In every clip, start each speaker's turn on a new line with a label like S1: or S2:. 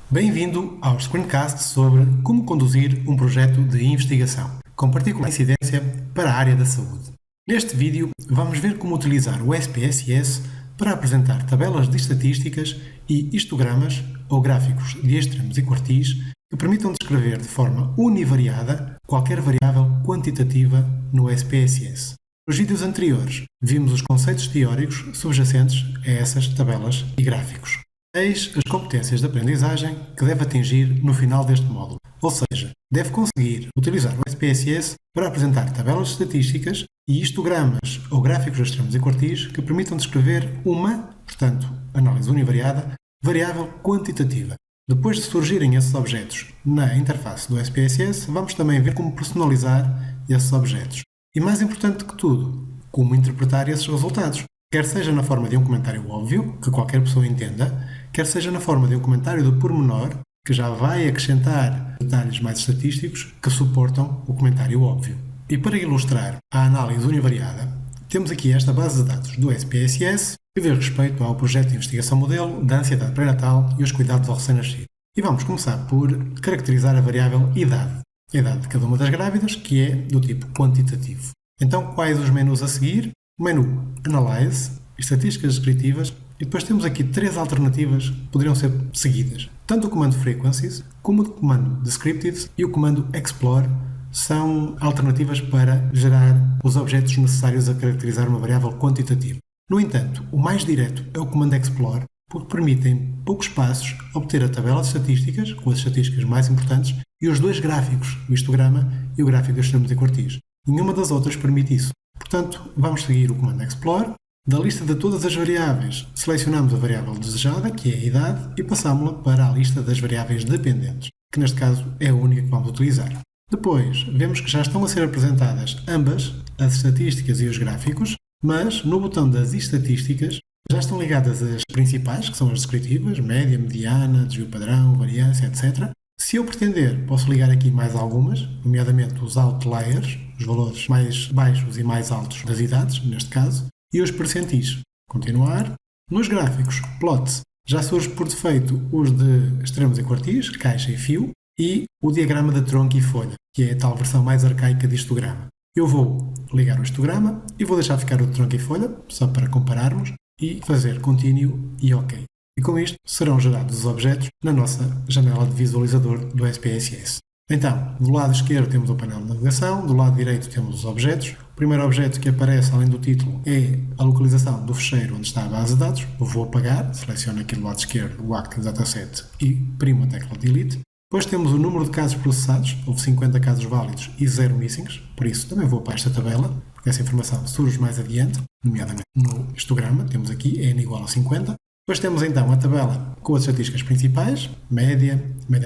S1: Bem-vindo ao screencast sobre como conduzir um projeto de investigação, com particular incidência para a área da saúde. Neste vídeo, vamos ver como utilizar o SPSS para apresentar tabelas de estatísticas e histogramas ou gráficos de extremos e quartis que permitam descrever de forma univariada qualquer variável quantitativa no SPSS. Nos vídeos anteriores, vimos os conceitos teóricos subjacentes a essas tabelas e gráficos. Eis as competências de aprendizagem que deve atingir no final deste módulo, ou seja, deve conseguir utilizar o SPSS para apresentar tabelas estatísticas e histogramas ou gráficos de extremos e quartis que permitam descrever uma, portanto, análise univariada, variável quantitativa. Depois de surgirem esses objetos na interface do SPSS, vamos também ver como personalizar esses objetos. E mais importante que tudo, como interpretar esses resultados, quer seja na forma de um comentário óbvio, que qualquer pessoa entenda, quer seja na forma de um comentário de pormenor, que já vai acrescentar detalhes mais estatísticos que suportam o comentário óbvio. E para ilustrar a análise univariada, temos aqui esta base de dados do SPSS que diz respeito ao projeto de investigação modelo da ansiedade pré-natal e os cuidados ao recém-nascido. E vamos começar por caracterizar a variável idade. A idade de cada uma das grávidas, que é do tipo quantitativo. Então, quais os menus a seguir? O menu Analyze, Estatísticas Descritivas, e depois temos aqui três alternativas que poderiam ser seguidas. Tanto o comando Frequencies, como o comando Descriptives e o comando Explore são alternativas para gerar os objetos necessários a caracterizar uma variável quantitativa. No entanto, o mais direto é o comando Explore, porque permite em poucos passos obter a tabela de estatísticas, com as estatísticas mais importantes, e os dois gráficos, o histograma e o gráfico dos extremos e quartis. Nenhuma das outras permite isso. Portanto, vamos seguir o comando Explore. Da lista de todas as variáveis, selecionamos a variável desejada, que é a idade, e passámos-la para a lista das variáveis dependentes, que neste caso é a única que vamos utilizar. Depois, vemos que já estão a ser apresentadas ambas, as estatísticas e os gráficos, mas no botão das estatísticas já estão ligadas as principais, que são as descritivas, média, mediana, desvio padrão, variância, etc. Se eu pretender, posso ligar aqui mais algumas, nomeadamente os outliers, os valores mais baixos e mais altos das idades, neste caso, e os percentis. Continuar. Nos gráficos, plots, já surge por defeito os de extremos e quartis, caixa e fio, e o diagrama de tronco e folha, que é a tal versão mais arcaica de histograma. Eu vou ligar o histograma e vou deixar ficar o de tronco e folha, só para compararmos, e fazer Continue e OK. E com isto serão gerados os objetos na nossa janela de visualizador do SPSS. Então, do lado esquerdo temos o painel de navegação, do lado direito temos os objetos. O primeiro objeto que aparece, além do título, é a localização do fecheiro onde está a base de dados. Eu vou apagar, seleciono aqui do lado esquerdo o Active Dataset e primo a tecla Delete. Depois temos o número de casos processados, houve 50 casos válidos e 0 missings, por isso também vou para esta tabela, porque essa informação surge mais adiante, nomeadamente no histograma, temos aqui n igual a 50. Depois temos então a tabela com as estatísticas principais, média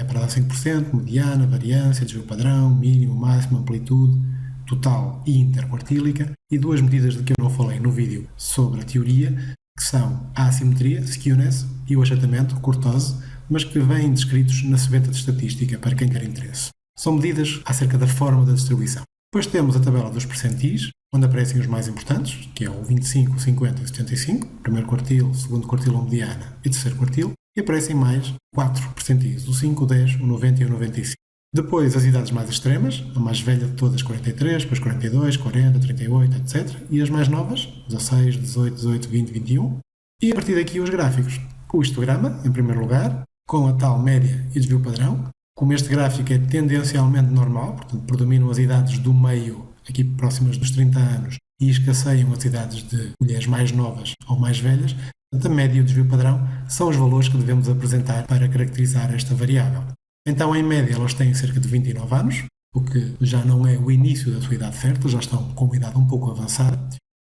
S1: para dar 5%, mediana, variância, desvio padrão, mínimo, máximo, amplitude, total e interquartílica, e duas medidas de que eu não falei no vídeo sobre a teoria, que são a assimetria, skewness, e o achatamento, cortose, mas que vêm descritos na sebenta de estatística para quem quer interesse. São medidas acerca da forma da distribuição. Depois temos a tabela dos percentis, onde aparecem os mais importantes, que é o 25, 50 e 75, primeiro quartil, segundo quartil ou mediana e terceiro quartil, e aparecem mais 4 percentis, o 5, o 10, o 90 e o 95. Depois as idades mais extremas, a mais velha de todas 43, depois 42, 40, 38, etc. E as mais novas, 16, 18, 18, 20, 21. E a partir daqui os gráficos. O histograma, em primeiro lugar, com a tal média e desvio padrão. Como este gráfico é tendencialmente normal, portanto predominam as idades do meio, aqui próximas dos 30 anos, e escasseiam as idades de mulheres mais novas ou mais velhas, a média e o desvio padrão são os valores que devemos apresentar para caracterizar esta variável. Então, em média, elas têm cerca de 29 anos, o que já não é o início da sua idade fértil, já estão com uma idade um pouco avançada.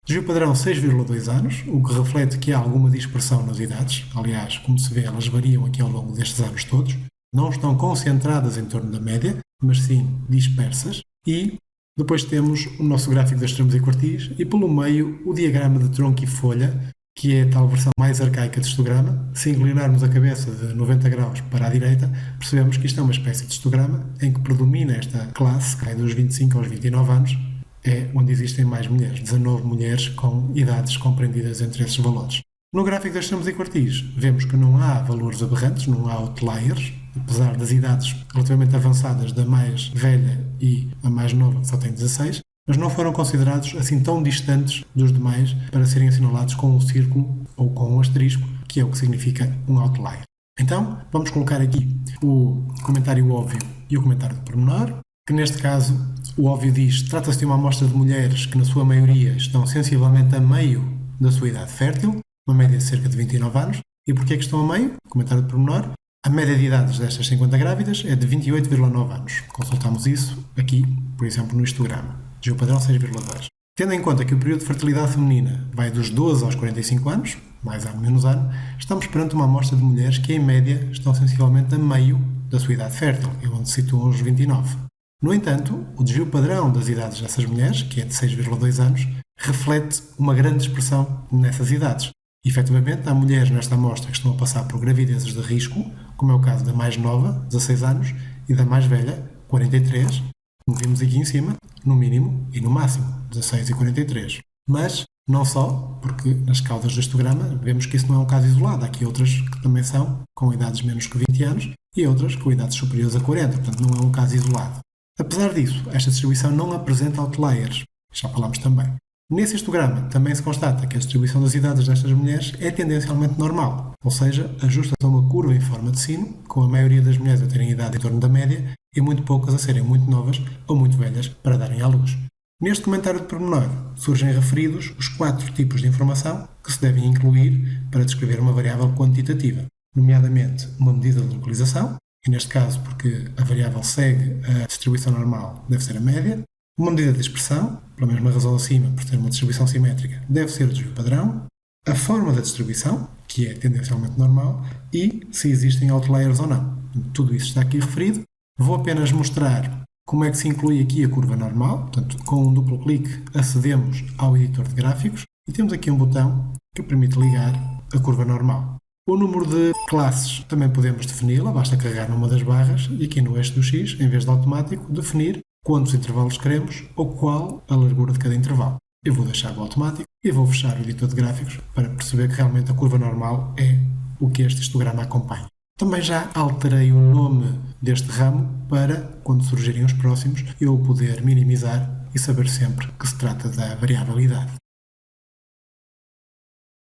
S1: Desvio padrão 6,2 anos, o que reflete que há alguma dispersão nas idades. Aliás, como se vê, elas variam aqui ao longo destes anos todos. Não estão concentradas em torno da média, mas sim dispersas. E depois temos o nosso gráfico das extremos e quartis e pelo meio o diagrama de tronco e folha, que é a tal versão mais arcaica de histograma. Se inclinarmos a cabeça de 90 graus para a direita, percebemos que isto é uma espécie de histograma em que predomina esta classe, que vai dos 25 aos 29 anos, é onde existem mais mulheres, 19 mulheres com idades compreendidas entre esses valores. No gráfico das extremos e quartis, vemos que não há valores aberrantes, não há outliers, apesar das idades relativamente avançadas da mais velha e a mais nova, que só tem 16, mas não foram considerados assim tão distantes dos demais para serem assinalados com um círculo ou com um asterisco, que é o que significa um outlier. Então, vamos colocar aqui o comentário óbvio e o comentário de pormenor, que neste caso o óbvio diz: trata-se de uma amostra de mulheres que na sua maioria estão sensivelmente a meio da sua idade fértil, uma média de cerca de 29 anos. E porquê que estão a meio? Comentário de pormenor. A média de idades destas 50 grávidas é de 28,9 anos. Consultamos isso aqui, por exemplo, no histograma. Desvio padrão 6,2. Tendo em conta que o período de fertilidade feminina vai dos 12 aos 45 anos, mais ano menos ano, estamos perante uma amostra de mulheres que, em média, estão sensivelmente a meio da sua idade fértil, é onde se situam os 29. No entanto, o desvio padrão das idades dessas mulheres, que é de 6,2 anos, reflete uma grande expressão nessas idades. Efetivamente, há mulheres nesta amostra que estão a passar por gravidezes de risco, como é o caso da mais nova, 16 anos, e da mais velha, 43, como vimos aqui em cima, no mínimo e no máximo, 16 e 43. Mas, não só, porque nas caudas do histograma vemos que isso não é um caso isolado. Há aqui outras que também são com idades menos que 20 anos e outras com idades superiores a 40, portanto não é um caso isolado. Apesar disso, esta distribuição não apresenta outliers, já falámos também. Nesse histograma também se constata que a distribuição das idades destas mulheres é tendencialmente normal, ou seja, ajusta-se a uma curva em forma de sino, com a maioria das mulheres a terem idade em torno da média e muito poucas a serem muito novas ou muito velhas para darem à luz. Neste comentário de pormenor surgem referidos os 4 tipos de informação que se devem incluir para descrever uma variável quantitativa, nomeadamente uma medida de localização, e neste caso, porque a variável segue a distribuição normal, deve ser a média, uma medida de expressão, pela mesma razão acima, por ter uma distribuição simétrica, deve ser o desvio padrão, a forma da distribuição, que é tendencialmente normal, e se existem outliers ou não. Tudo isso está aqui referido. Vou apenas mostrar como é que se inclui aqui a curva normal. Portanto, com um duplo clique acedemos ao editor de gráficos e temos aqui um botão que permite ligar a curva normal. O número de classes também podemos defini-la, basta carregar numa das barras e aqui no eixo do X, em vez de automático, definir quantos intervalos queremos ou qual a largura de cada intervalo. Eu vou deixar o automático e vou fechar o editor de gráficos para perceber que realmente a curva normal é o que este histograma acompanha. Também já alterei o nome deste ramo para, quando surgirem os próximos, eu o poder minimizar e saber sempre que se trata da variável idade.